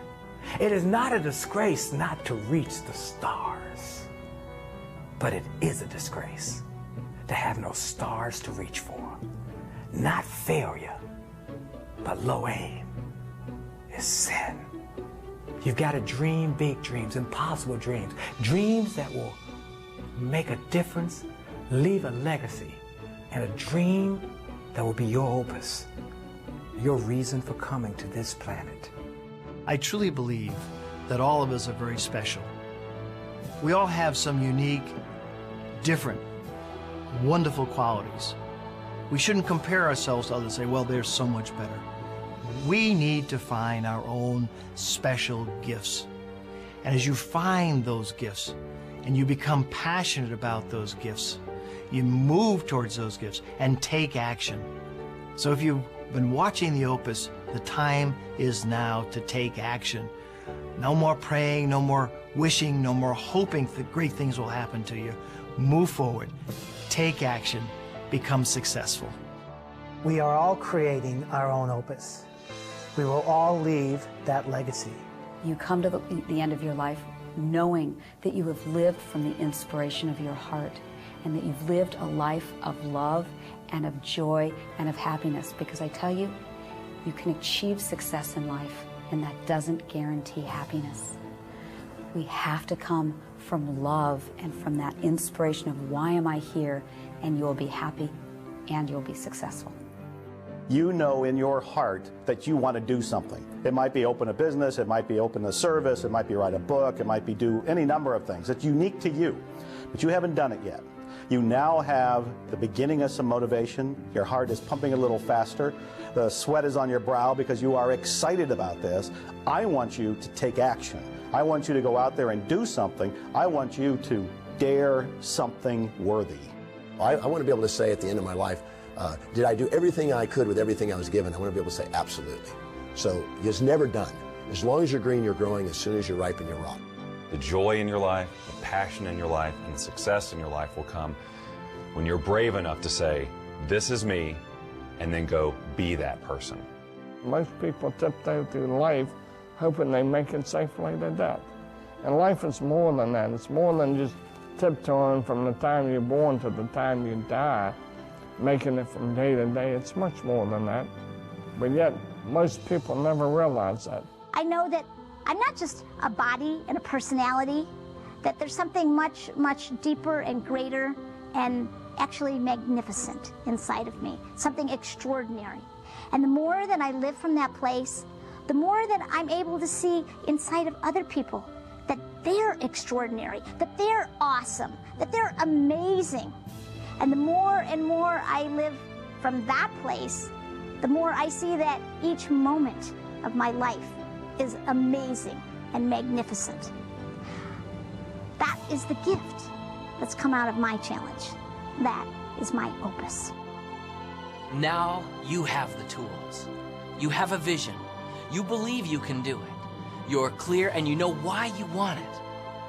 It is not a disgrace not to reach the stars, but it is a disgrace to have no stars to reach for. Not failure, but low aim is sin. You've got to dream big dreams, impossible dreams, dreams that will make a difference, leave a legacy, and a dream that will be your opus, your reason for coming to this planet. I truly believe that all of us are very special. We all have some unique, different, wonderful qualities. We shouldn't compare ourselves to others and say, well, they're so much better. We need to find our own special gifts. And as you find those gifts and you become passionate about those gifts, you move towards those gifts and take action. So if you've been watching the Opus, the time is now to take action. No more praying, no more wishing, no more hoping that great things will happen to you. Move forward, take action, become successful. We are all creating our own Opus. We will all leave that legacy. You come to the end of your life knowing that you have lived from the inspiration of your heart and that you've lived a life of love and of joy and of happiness. Because I tell you, you can achieve success in life, and that doesn't guarantee happiness. We have to come from love and from that inspiration of why am I here, and you'll be happy and you'll be successful. You know in your heart that you want to do something. It might be open a business, it might be open a service, it might be write a book, it might be do any number of things. It's unique to you, but you haven't done it yet. You now have the beginning of some motivation. Your heart is pumping a little faster. The sweat is on your brow because you are excited about this. I want you to take action. I want you to go out there and do something. I want you to dare something worthy. I want to be able to say at the end of my life, did I do everything I could with everything I was given? I want to be able to say absolutely. So it's never done. As long as you're green, you're growing. As soon as you're ripe, and you're raw. The joy in your life, the passion in your life, and the success in your life will come when you're brave enough to say, this is me, and then go be that person. Most people tiptoe through life hoping they make it safely to death. And life is more than that. It's more than just tiptoeing from the time you're born to the time you die, making it from day to day. It's much more than that. But yet, most people never realize that. I know that I'm not just a body and a personality, that there's something much, much deeper and greater and actually magnificent inside of me, something extraordinary. And the more that I live from that place, the more that I'm able to see inside of other people that they're extraordinary, that they're awesome, that they're amazing. And the more and more I live from that place, the more I see that each moment of my life is amazing and magnificent. That is the gift that's come out of my challenge. That is my opus. Now you have the tools. You have a vision. You believe you can do it. You're clear and you know why you want it.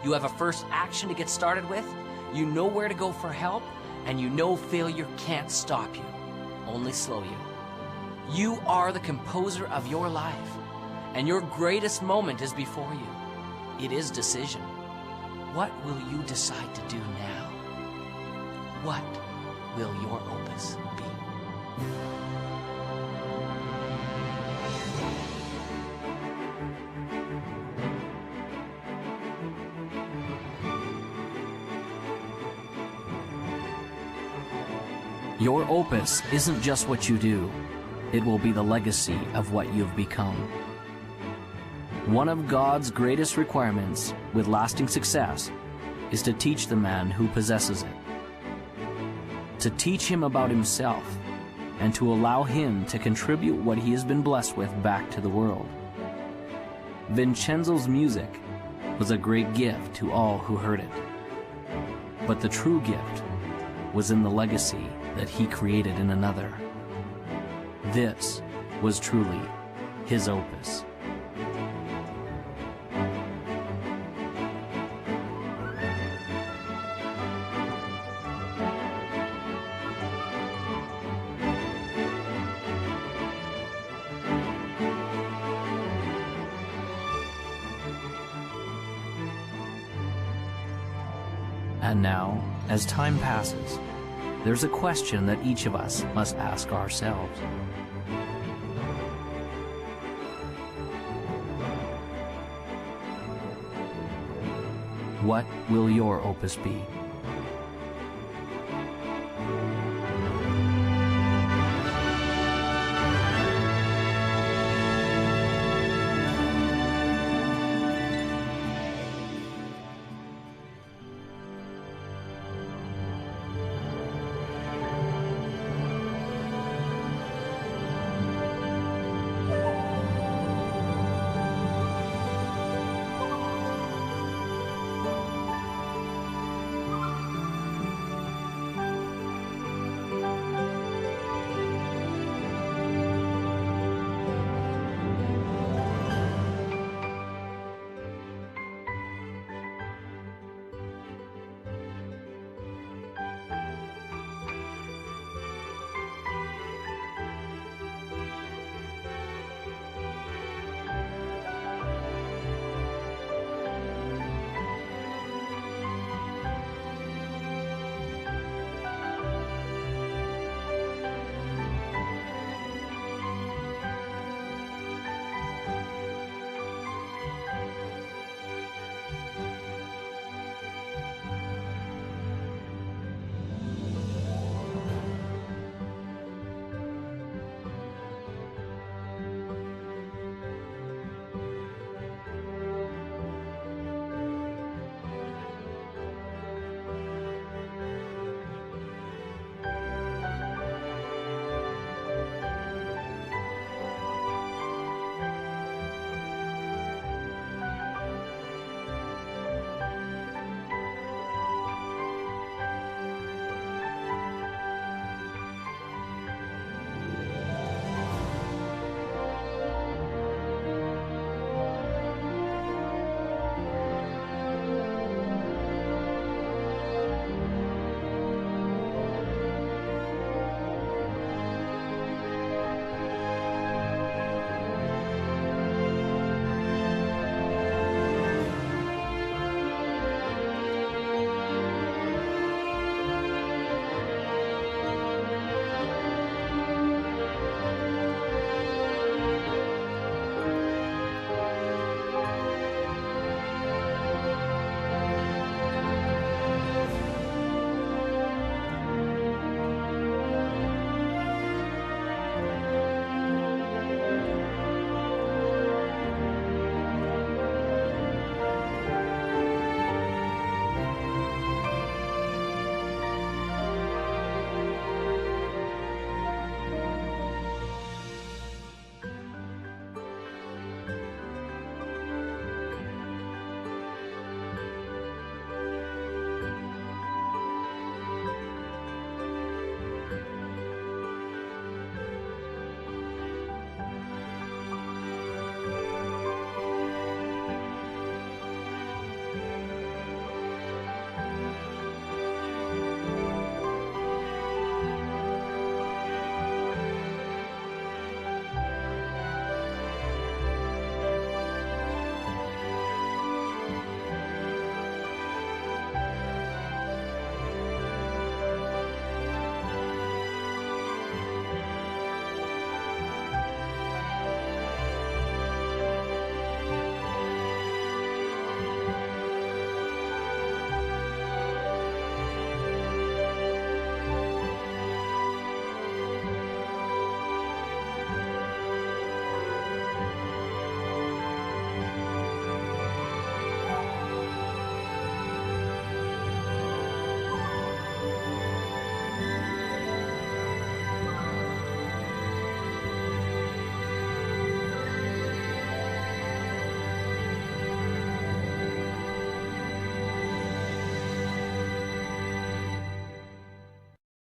You have a first action to get started with. You know where to go for help, and you know failure can't stop you, only slow you. You are the composer of your life, and your greatest moment is before you. It is decision. What will you decide to do now? What will your opus be? Your opus isn't just what you do. It will be the legacy of what you've become. One of God's greatest requirements with lasting success is to teach the man who possesses it. to teach him about himself, and to allow him to contribute what he has been blessed with back to the world. Vincenzo's music was a great gift to all who heard it. But the true gift was in the legacy that he created in another. This was truly his opus. And now, as time passes, there's a question that each of us must ask ourselves. What will your opus be?